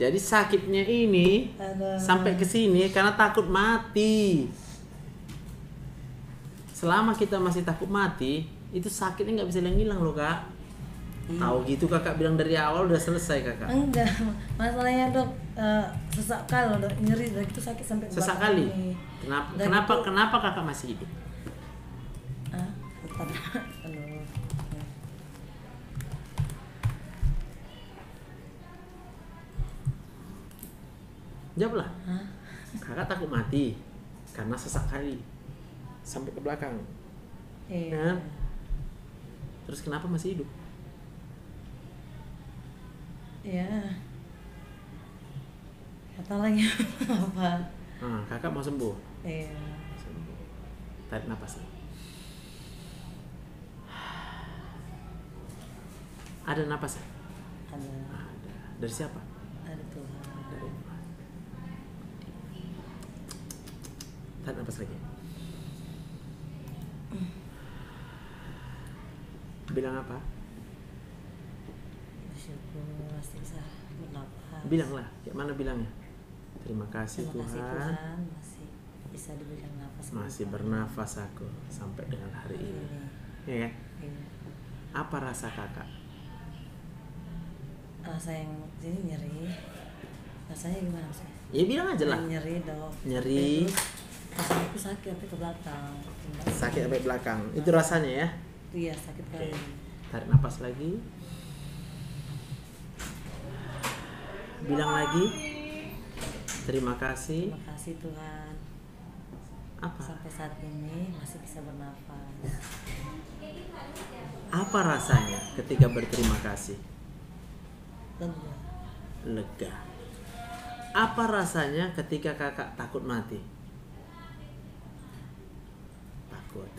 Jadi sakitnya ini sampai ke sini karena takut mati. Selama kita masih takut mati, itu sakitnya nggak bisa hilang loh kak. Tahu gitu kakak bilang dari awal udah selesai kakak. Enggak, masalahnya dok sesak kali dok, nyeri dan itu sakit sampai Sesak belakang kali. ini. Kenapa kakak masih hidup? Bentar. Aduh. Jawablah. Kakak takut mati karena sesak kali sampai ke belakang. Iya. Kan? Terus kenapa masih hidup? Iya. Kata lagi apa? Kakak mau sembuh. Iya. Sembuh. Tarik napas. Ada napas? Ada. Ada. Dari siapa? Ada Tuhan. Dari Tuhan. Tarik napas lagi. Bilang apa? Bersyukur masih bisa bernafas. Bilanglah, kayak mana bilangnya? Terima kasih Terima kasih Tuhan. Tuhan masih bisa diberikan nafas. Masih bernafas aku sampai dengan hari ini. Ya kan? Iya. Apa rasa kakak? Rasa yang sini nyeri. Rasanya gimana sih? Ya bilang aja lah. Nyeri dok. Nyeri. Rasanya itu sakit tapi ke belakang. Sakit sampai belakang. Itu rasanya ya. Iya sakit kali. Tarik napas lagi. Bilang lagi. Terima kasih. Terima kasih Tuhan. Apa? Sampai saat ini masih bisa bernafas. Apa rasanya ketika berterima kasih? Lega. Lega. Apa rasanya ketika kakak takut mati? Takut.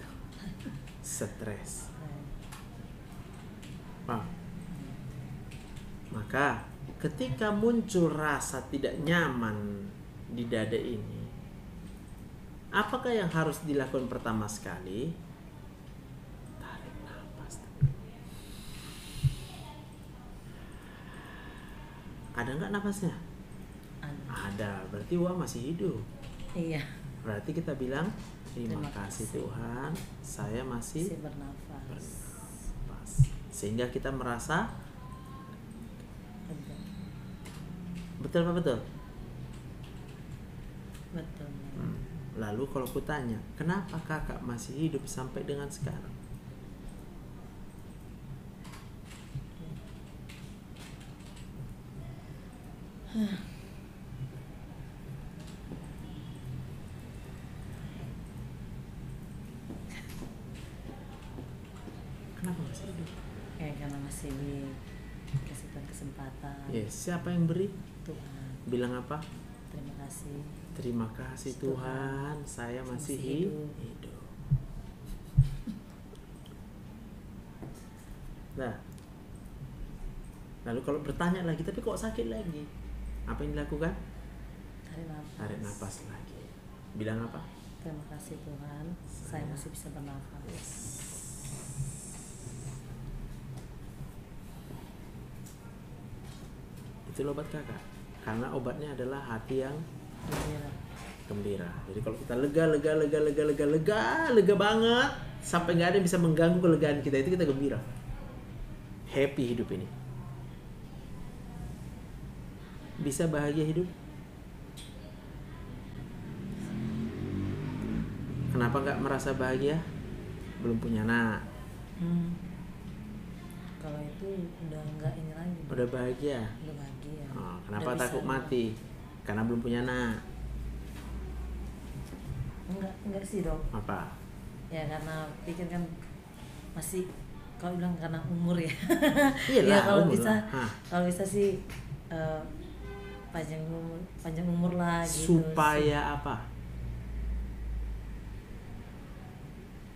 Stres. Wow. Maka ketika muncul rasa tidak nyaman di dada ini, apakah yang harus dilakukan pertama sekali? Tarik nafas. Ada nggak nafasnya? Ada. Berarti wah masih hidup. Iya. Berarti kita bilang terima kasih Tuhan, saya masih bernafas. Sehingga kita merasa Lega. betul apa betul? Betul. Lalu kalau ku tanya, kenapa kakak masih hidup sampai dengan sekarang? Kenapa masih hidup? Karena masih dikasih kesempatan. Yes, siapa yang beri? Tuhan. Bilang apa? Terima kasih. Terima kasih Tuhan, saya masih hidup. Nah, lalu kalau bertanya lagi, tapi kok sakit lagi? Apa yang dilakukan? Tarik nafas lagi. Bilang apa? Terima kasih Tuhan, saya masih bisa bernafas. Itu obat kakak. Karena obatnya adalah hati yang gembira. Jadi kalau kita lega banget, sampai nggak ada yang bisa mengganggu kelegaan kita, itu kita gembira. Happy hidup ini. Bisa bahagia hidup? Kenapa nggak merasa bahagia? Belum punya anak. Kalau itu udah nggak ini lagi. Udah bahagia. Udah bahagia. Kenapa udah takut mati? Karena belum punya anak. Enggak sih dok. Apa? Ya karena pikir kan masih, kalau bilang karena umur ya. Iyalah, ya kalau umur bisa, lah. kalau bisa sih panjang umur lah gitu. Supaya apa?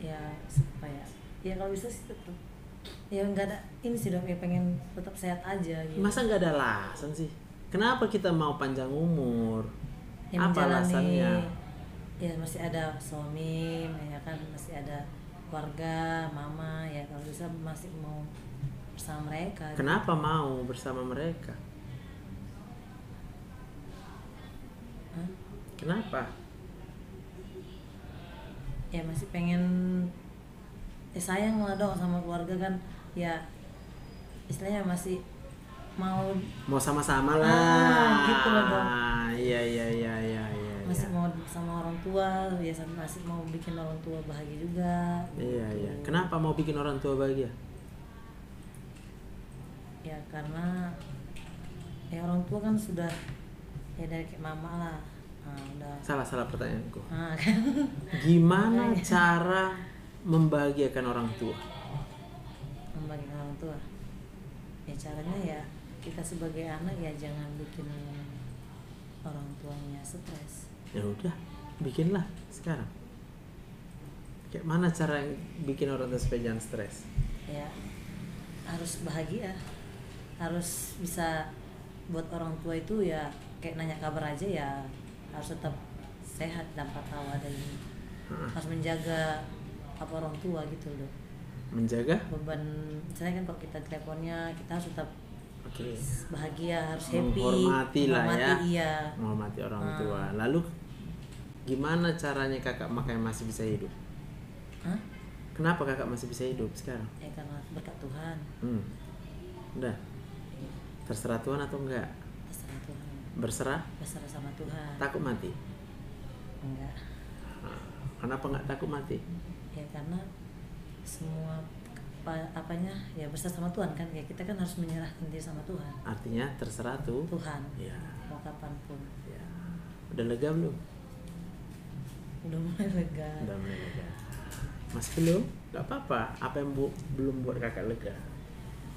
Ya supaya ya kalau bisa sih tetap. Ya nggak ada ini sih dok, ya pengen tetap sehat aja gitu. Masa nggak ada alasan sih? Kenapa kita mau panjang umur? Ya, apa alasannya? Ya masih ada suami, ya kan masih ada keluarga, mama, ya kalau bisa masih mau bersama mereka. Kenapa mau bersama mereka? Hah? Kenapa? Ya masih pengen, sayang lah dong sama keluarga kan, ya istilahnya masih mau Mau sama-sama lah. gitu loh dong. Iya. Masih mau sama orang tua, ya masih mau bikin orang tua bahagia juga. Iya. gitu. Kenapa mau bikin orang tua bahagia? Ya karena ya orang tua kan sudah ya dari kayak mama lah. Nah, udah. Salah pertanyaanku. Nah, kan. Gimana Makanya. cara membahagiakan orang tua? Membagikan orang tua. Ya caranya ya kita sebagai anak ya jangan bikin orang tuanya stres. Ya udah, bikinlah sekarang. Kayak mana cara bikin orang tua supaya jangan stres? Ya harus bahagia, harus bisa buat orang tua itu ya kayak nanya kabar aja ya harus tetap sehat, dapat tawa dan harus menjaga apa orang tua gitu loh. Menjaga? Beban misalnya kan kalau kita teleponnya kita harus tetap Oke. bahagia, harus happy, Menghormati lah ya. iya. Menghormati orang tua. Lalu gimana caranya kakak makanya masih bisa hidup? Hah? Kenapa kakak masih bisa hidup sekarang? Ya karena berkat Tuhan. Udah. Terserah Tuhan atau enggak? Terserah Tuhan. Berserah? Berserah sama Tuhan. Takut mati? Enggak. Kenapa enggak takut mati? Ya karena semua apanya ya berserah sama Tuhan kan, ya kita kan harus menyerahkan diri sama Tuhan. Artinya terserah Tuhan. Ya. Mau kapanpun. Ya. Udah lega belum? Udah mulai lega. Udah mulai lega. Mas belum? Gak apa-apa. Apa yang belum buat kakak lega?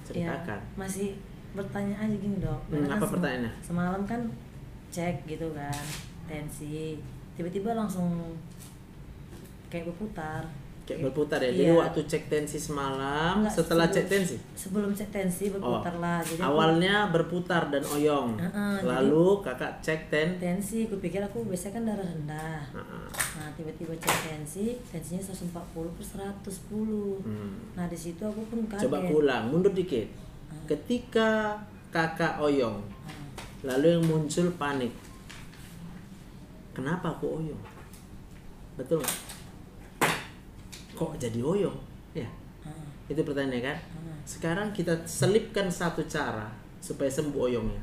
Ceritakan. Ya, masih bertanya aja gini dok. Apa pertanyaannya? Semalam kan cek gitu kan tensi, tiba-tiba langsung kayak berputar. Kayak berputar ya. Jadi Iya. waktu cek tensi semalam, Enggak, setelah cek tensi. Sebelum cek tensi berputar lah. Jadi Awalnya berputar dan oyong. Lalu kakak cek tensi, aku pikir aku biasanya kan darah rendah. Nah tiba-tiba cek tensinya 140 per 110. Nah di situ aku pun kaget. Coba ulang, mundur dikit. Ketika kakak oyong, lalu yang muncul panik. Kenapa aku oyong? Betul nggak? Kok jadi oyong? Ya, itu pertanyaannya kan. Sekarang kita selipkan satu cara supaya sembuh oyongnya.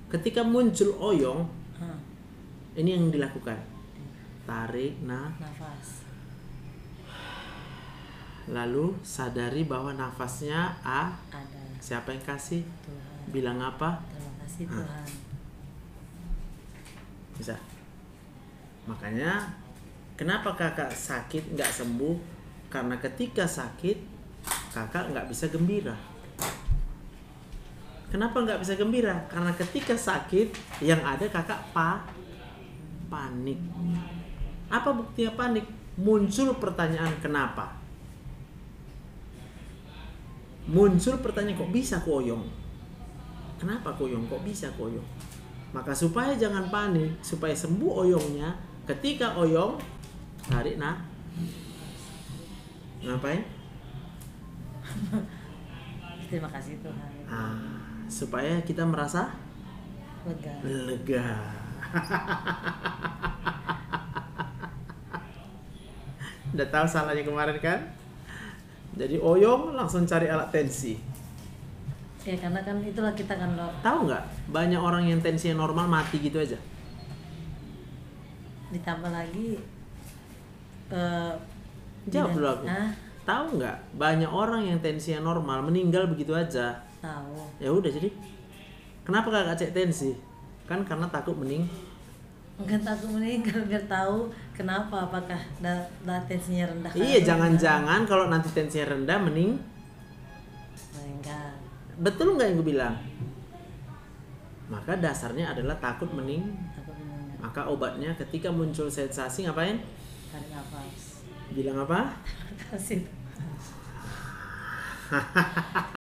Ketika muncul oyong, ini yang dilakukan. Tarik nafas. Lalu sadari bahwa nafasnya Ada. Siapa yang kasih? Tuhan. Bilang apa? Terima kasih Tuhan. Bisa. Makanya kenapa kakak sakit nggak sembuh? Karena ketika sakit kakak nggak bisa gembira. Kenapa nggak bisa gembira? Karena ketika sakit yang ada kakak panik. Apa buktinya panik? Muncul pertanyaan kenapa? Muncul pertanyaan kok bisa koyong? Kenapa koyong? Kok bisa koyong? Maka supaya jangan panik, supaya sembuh oyongnya, ketika oyong tarik ngapain? Terima kasih Tuhan. Supaya kita merasa lega. Udah tahu salahnya kemarin kan? Jadi oyong langsung cari alat tensi. Ya karena kan itulah kita kan dok. Tahu nggak? Banyak orang yang tensinya normal mati gitu aja. Ditambah lagi Jawab dulu aku. Hah? Tahu nggak? Banyak orang yang tensinya normal meninggal begitu aja. Tahu. Ya udah jadi. Kenapa kakak cek tensi? Kan karena takut Enggak takut meninggal, biar tahu kenapa, apakah tensinya rendah. Iya, jangan-jangan kalau nanti tensinya rendah meninggal. Betul nggak yang gue bilang? Maka dasarnya adalah takut meninggal. Maka obatnya ketika muncul sensasi ngapain? Tarik nafas. Bilang apa? Terima kasih.